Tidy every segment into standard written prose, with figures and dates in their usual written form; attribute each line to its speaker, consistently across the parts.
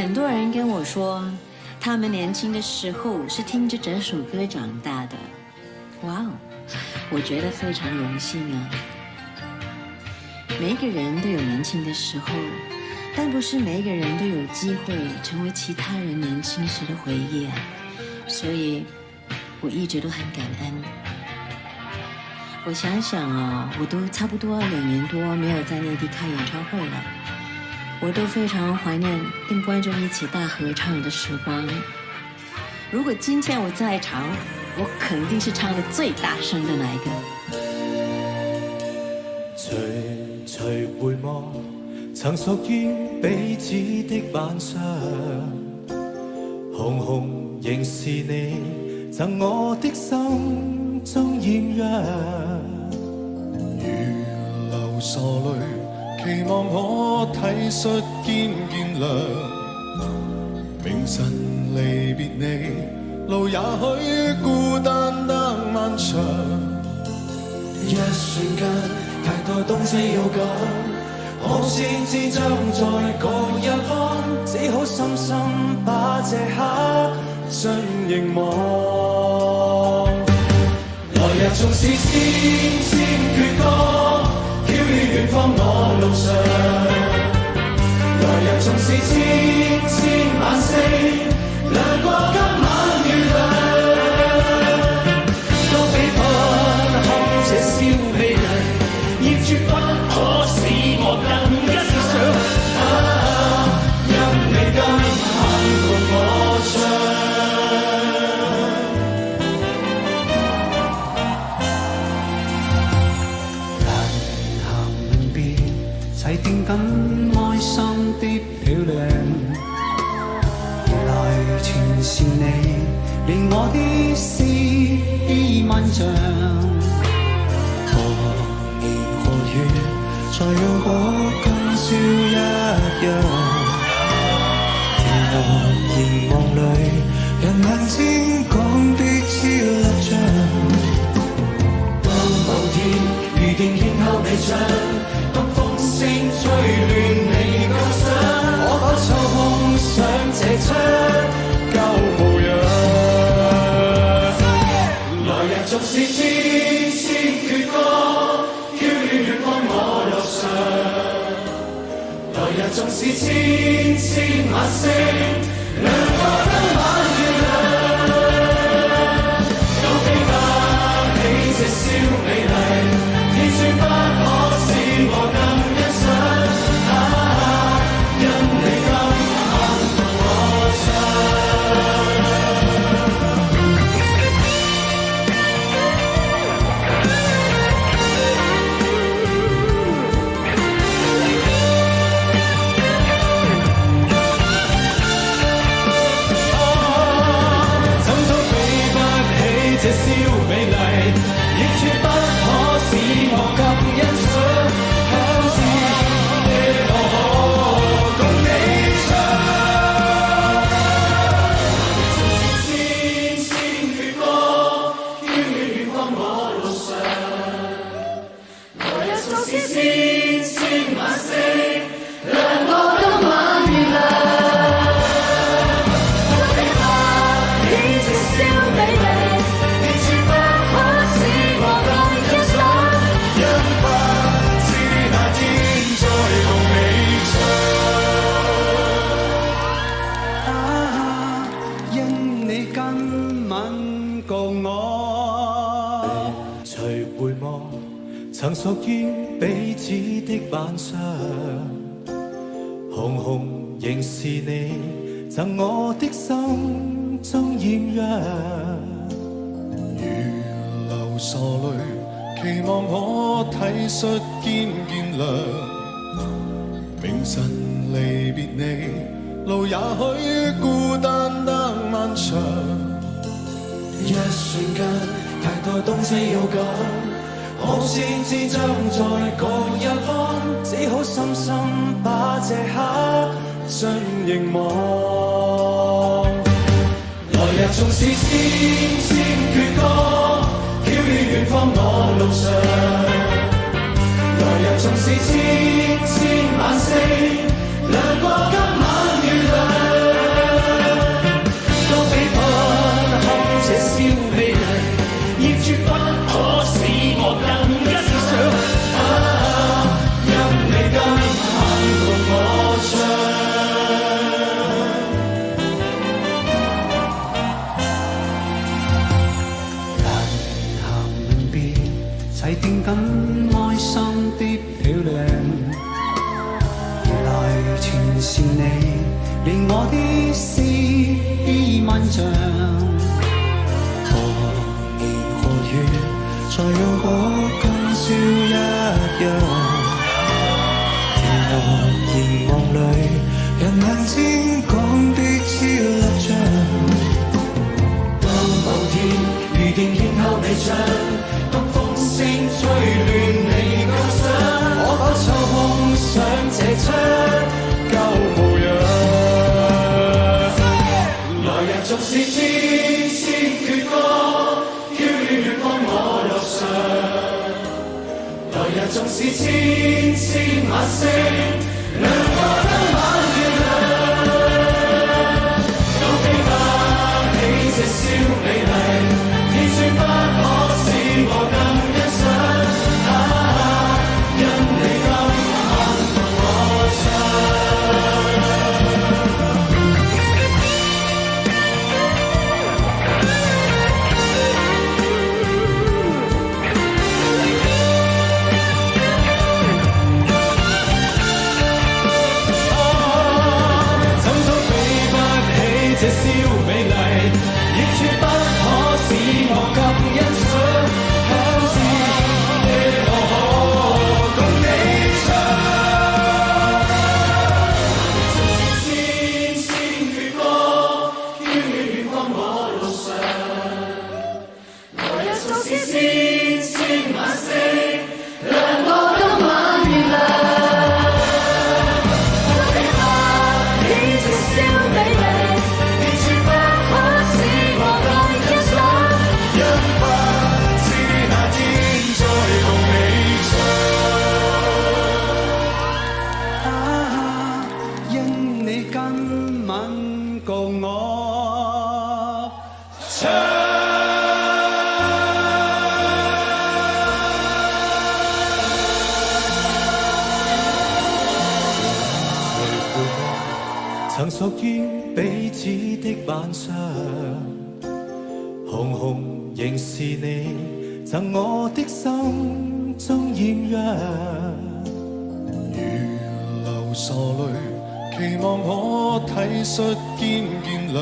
Speaker 1: 很多人跟我说，他们年轻的时候是听着这首歌长大的。哇哦，我觉得非常荣幸啊！每个人都有年轻的时候，但不是每个人都有机会成为其他人年轻时的回忆啊。所以，我一直都很感恩。我想想啊，我都差不多2年多没有在内地开演唱会了。我都非常怀念跟观众一起大合唱的时光。如果今天我在场，我肯定是唱得最大聲的那一個。
Speaker 2: 徐徐回望，曾屬於彼此的晚上，紅紅仍是你贈我的心中豔陽，如流傻淚，期望可體恤兼見諒，明晨離別你。路也許孤單得漫長，一瞬間太多東西要講，可先知將在各一方，只好深深把這刻盡凝望。來日縱是千千闕歌，飄於遠方我路上。來日縱是千千晚星，亮過今晚。
Speaker 3: 齊定緊愛心的漂亮，原來全是你令我的詩意萬丈。何年何月才讓我今宵一樣？原來凝望裏人眼睛講的超立場。當某天預定見後離場，風吹亂你構想，我把操控上這窗舊模樣。來日縱是千千闕歌，飄於遠方我路上。來日縱是千千晚星，亮過今晚月亮。都比不起這宵美麗，天算不可使我更。這宵美麗，亦絕不可使我更欣賞。好似你我可共你唱。千千闕歌，飄於遠方我路上。來日縱是千千晚星，亮過今晚月亮。都比不起這宵美麗。
Speaker 2: 曾屬於彼此的晚上，紅紅仍是你贈我的心中豔陽，如流傻淚，期望可體恤兼見諒，明晨離別你，路也許孤單得漫長，一瞬間太多東西要講，可先知將在各一方，只好深深把這刻盡凝望。來日縱是千千闕歌，飄於遠方我路上。來日縱是千千晚星，亮過今晚月亮。
Speaker 3: 定緊哀傷的漂亮，來傳是你，令我的詩意萬丈。何年何月，才有可今宵一樣？停落凝望裏，人眼睛講的超立場。當某天預定見後離場，當風聲吹亂你構想，我把秋空上這窗舊模樣。來日縱是千千闕歌，飄遠遠方我路上。來日縱是千千晚星，亮過今晚月亮。都比不起這宵美麗，天說不可使我更欣賞。因你今晚同我唱。這宵美麗，亦絕不可使我更欣賞。響是的我可共你唱。縱是千千闕歌，飄遠遠方我路上。來日縱是千千晚星，亮過今晚月亮。都比不起這宵美麗。曾屬於彼此的晚上，紅紅仍是你贈我的心中豔陽。
Speaker 2: 如流傻淚，期望可體恤兼見諒。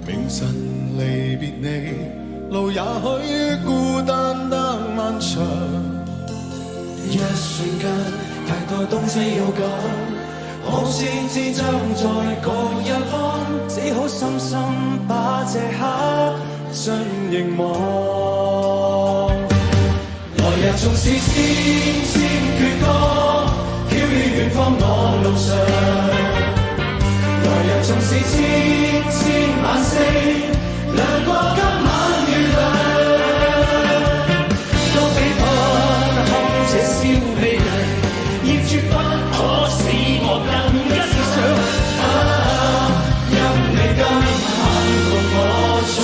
Speaker 2: 明晨離別你，路也許孤單得漫長。
Speaker 3: 一瞬間，太多東西要講。好先知將在各一方，只好深深把這刻盡凝望。來日縱是千千闕歌，飄於遠方我路上。來日縱是千千晚星，亮過今晚月亮。都比不堪這宵美麗，亦絕不可使我更欣賞。因你今晚共我唱。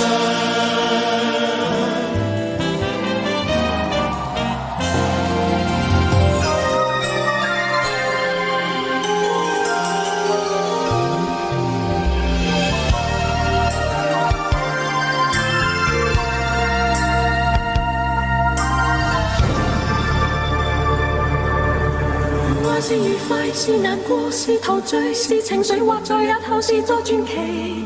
Speaker 4: 是愉快，是難過，是陶醉，是情緒，或在日後是作傳奇。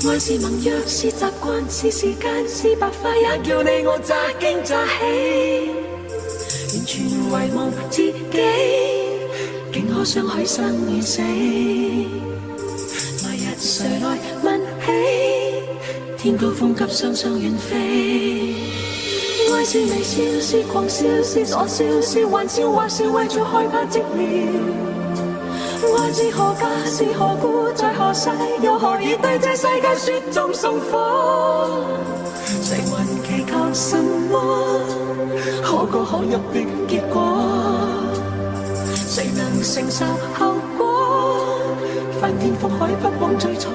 Speaker 4: 愛是盟約，是習慣，是時間，是白髮，也叫你我乍驚乍喜。完全遺忘自己，竟可相許生與死。來日誰來問起？天高風急，雙雙遠飛。愛是微笑，是狂笑，是傻笑，是玩笑，或是為著害怕寂寥。愛是何價，是何故，在何世，又何以對這世界雪中送火？誰還祈求什麼可歌可泣的結果？誰能承受後果？翻天覆海，不枉最初。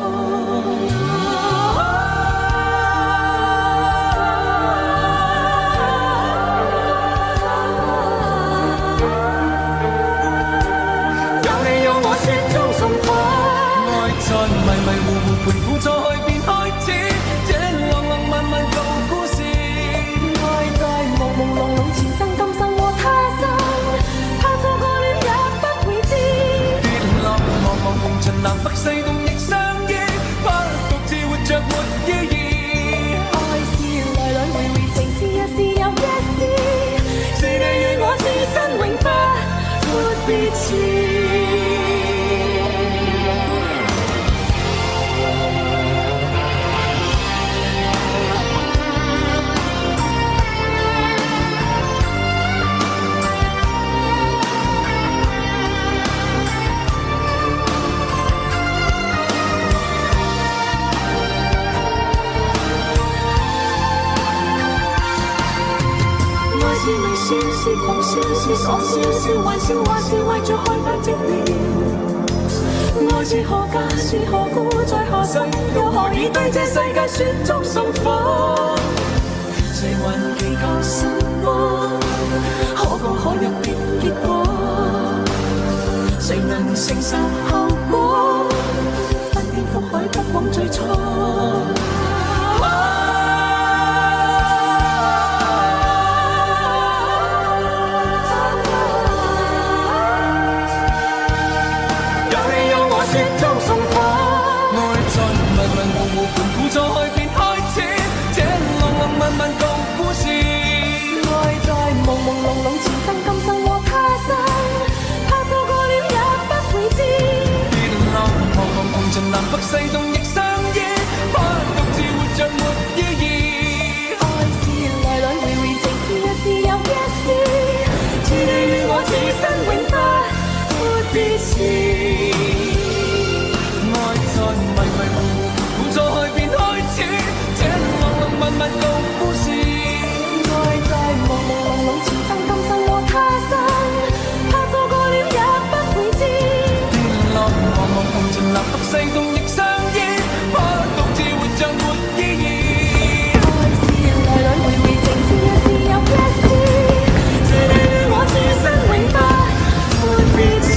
Speaker 3: 迷迷糊糊盤估再便開始，這浪浪漫漫舊故事。愛大
Speaker 4: 笑，是狂笑，是傻笑，是玩笑，還是為著害怕寂寥？愛是何價，是何故，在何世，又何以對這世界雪中送火？誰還祈求什麼？可歌可泣的結果，誰能承受後果？翻天覆海，不枉最初。
Speaker 3: 南北西東亦相依，不獨自活着沒意義。
Speaker 4: 愛是來來回回，情是一時又一時，似你與我此生永不會別時。
Speaker 3: 愛在迷迷糊糊，再便開始，這浪浪漫漫舊故事。
Speaker 4: 愛在朦朦朧朧，前生今生和他生，怕錯過了也不會知。
Speaker 3: 天浪茫茫紅塵，南北西東亦相依，不獨自活着沒意義。
Speaker 4: 愛是來來回回，情是一時又一時，似你與我此生永不會別時。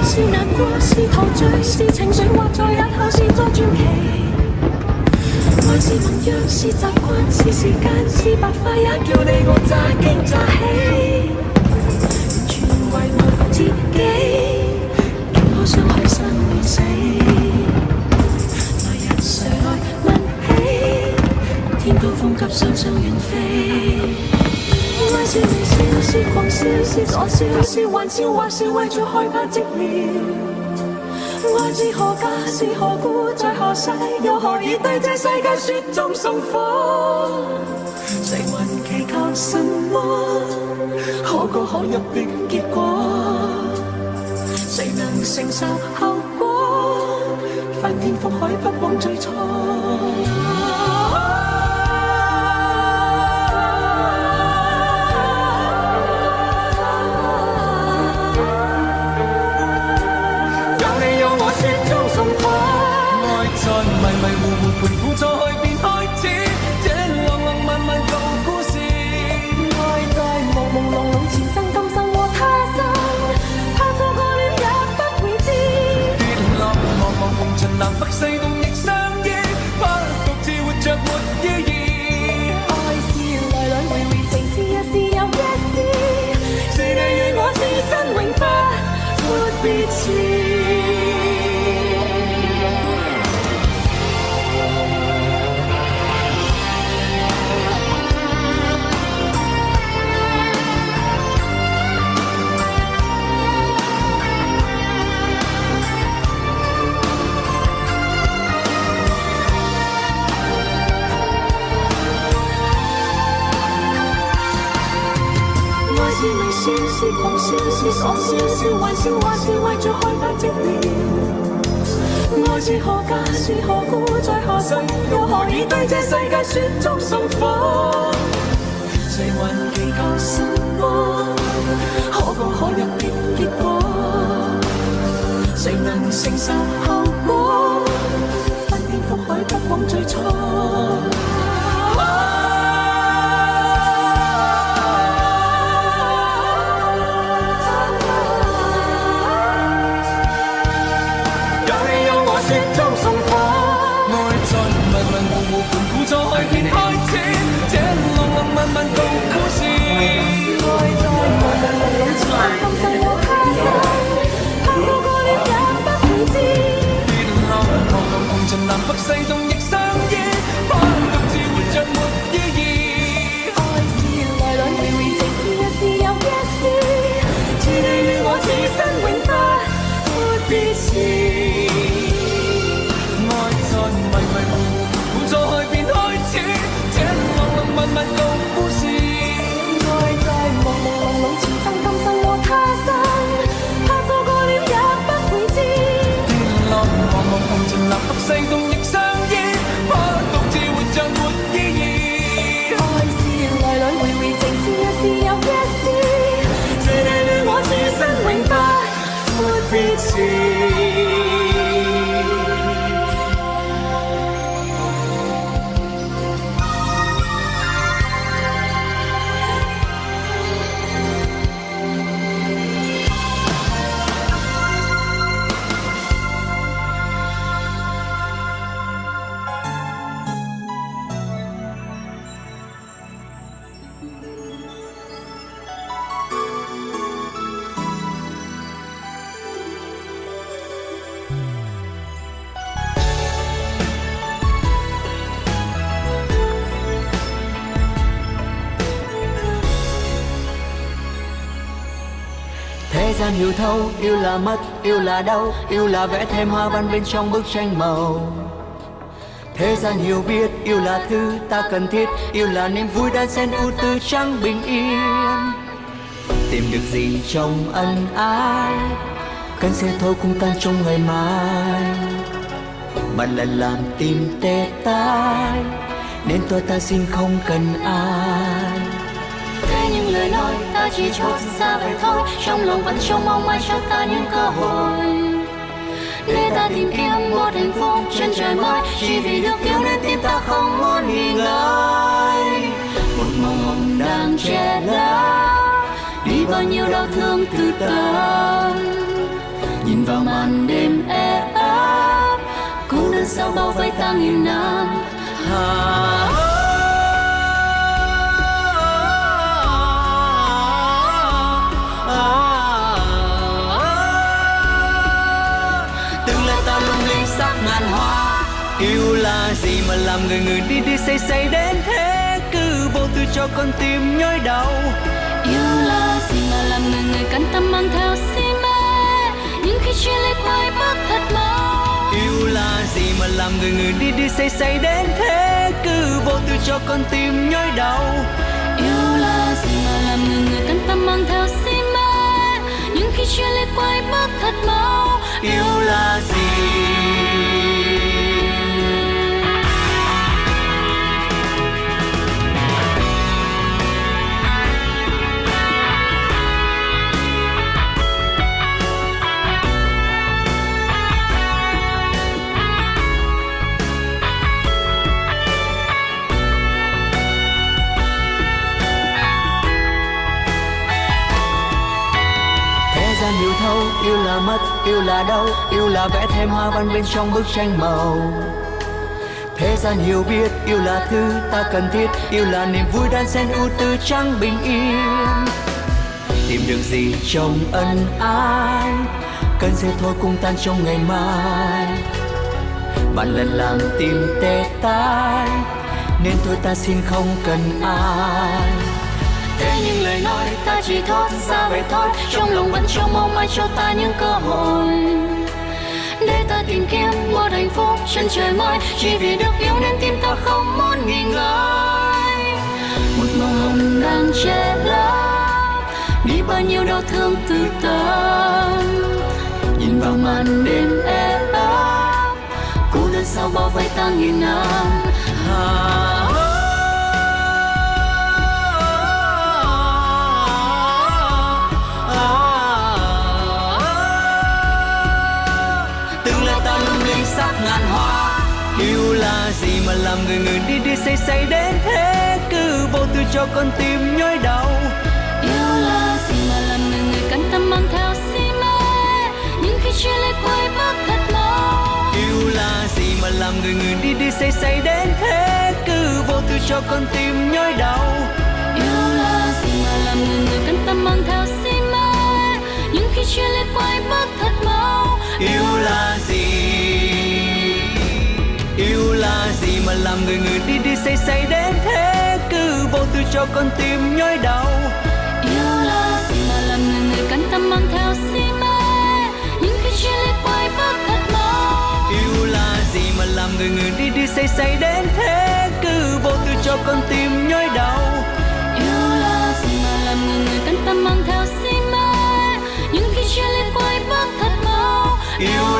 Speaker 4: 是難過，是陶醉，是情緒，或在日後是再傳奇。愛是盟約，是習慣，是時間，是白髮，也叫你我乍驚乍喜。完全遺忘自己，竟可傷害生與死。來日誰來問起？天高風急，雙雙遠飛。愛是微笑，是狂笑，是傻笑，是玩笑，或是為著害怕寂寥。愛是何價，是何故，在何世，又何以對這世界雪中送火？誰還祈求什麼？可歌可泣的結果，誰能承受後果？翻天覆海，不枉最初。
Speaker 3: 迷迷糊糊盤古再便開始，這浪浪漫漫舊故事。
Speaker 4: 愛在朦朦朧朧，前生今生和他生，怕錯過了也不會知。
Speaker 3: 跌落茫茫紅塵，南北西東亦相依，不獨自活着沒意義。
Speaker 4: 愛是來來回回，情是一時又一時，是你與我此生永不會別時。是微笑，是狂笑，是傻笑，是玩笑，或是為著害怕寂寥。愛是何價，是何故，在何世，又何以對這世界雪中送火？誰還祈求什麼？可歌可泣的結果，誰能承受後果？翻天覆海，不枉最初。再便開始，這浪浪漫漫舊故事。愛在朦朦朧朧，前生今生和他生，怕錯過了也不會知。
Speaker 3: 跌落茫茫紅塵，南北西東亦 gian hiểu thấu, yêu là mất, yêu là đau, yêu là vẽ thêm hoa văn bên trong bức tranh màu. Thế gian hiểu biết, yêu là thứ ta cần thiết, yêu là niềm vui đan xen ưu tư trắng bình yên. Tìm được gì trong ân ái, cơn sẽ thôi cũng tan trong ngày mai. Bạn lại làm tim tê tái, nên tôi ta xin không cần ai.
Speaker 4: Thế nhưng lời nói ta chỉ chốt ra vậy thôi, trong lòng vẫn trông mong mãi cho ta những cơ hội để ta tìm kiếm một hạnh phúc trên trời mới. Chỉ vì được yêu nên tim ta không muốn nghỉ ngơi. Một màu hồng đang che lấp đi bao nhiêu đau thương từ tâm. Nhìn vào màn đêm e ấp, cô đơn sao bao vây ta nghìn năm.
Speaker 3: Tương lai ta lung linh sắc ngàn hoa. Yêu là gì mà làm người người đi đi say say đến thế, cứ vô tư cho con tim nhói đau.
Speaker 4: Yêu là gì mà làm người người cắn tâm mang theo si mê, nhưng khi chia ly quay bước thật mau.
Speaker 3: Yêu là gì mà làm người người đi đi say say đến thế, cứ vô tư cho con tim nhói đau.
Speaker 4: Yêu là gì mà làm người người cắn tâm mang theo si mê, nhưng khi chia ly quay bước thật mau.
Speaker 3: Yêu là gì? Gian hiểu thấu, yêu là mất, yêu là đau, yêu là vẽ thêm hoa văn bên trong bức tranh màu. Thế gian hiểu biết, yêu là thứ ta cần thiết, yêu là niềm vui đan xen ưu tư trắng bình yên. Tìm được gì trong ân ái, cơn sẽ thôi cũng tan trong ngày mai. Bạn lần làm tim tê tái, nên thôi ta xin không cần ai.
Speaker 4: Thế nhưng lời nói ta chỉ thốt ra vậy thôi, trong lòng vẫn trông mong mãi cho ta những cơ hội để ta tìm kiếm một hạnh phúc trên trời mới. Chỉ vì được yêu nên tim ta không muốn nghỉ ngơi. Một màu hồng đang che lấp đi bao nhiêu đau thương từ tâm. Nhìn vào màn đêm e ấp, cô đơn sao bao vây ta nghìn năm.
Speaker 3: Sắc ngàn hoa. Yêu là gì mà làm người người đi đi say say đến thế, cứ vô tư cho con tim nhói đau.
Speaker 4: Yêu là gì mà làm người người cắn tâm mang theo si mê, nhưng khi chia ly quay bước thật mau.
Speaker 3: Yêu là gì mà làm người người đi đi say say đến thế, cứ vô tư cho con tim nhói đau.
Speaker 4: Yêu là gì mà làm người người cắn tâm mang theo si mê, nhưng khi chia ly quay bước thật mau.
Speaker 3: Yêu là gì? Yêu là gì mà làm người người đi đi say say đến thế, cứ vô tư cho con tim nhói đau.
Speaker 4: Yêu là gì mà làm người người cắn tâm mang theo si mê, nhưng khi chia ly quay bước thật mau.
Speaker 3: Yêu là gì mà làm người người đi đi say say đến thế, cứ vô tư cho con tim nhói đau.
Speaker 4: Yêu là gì mà làm người người cắn tâm mang theo si mê, nhưng khi chia ly quay bước thật mau.
Speaker 3: Yêu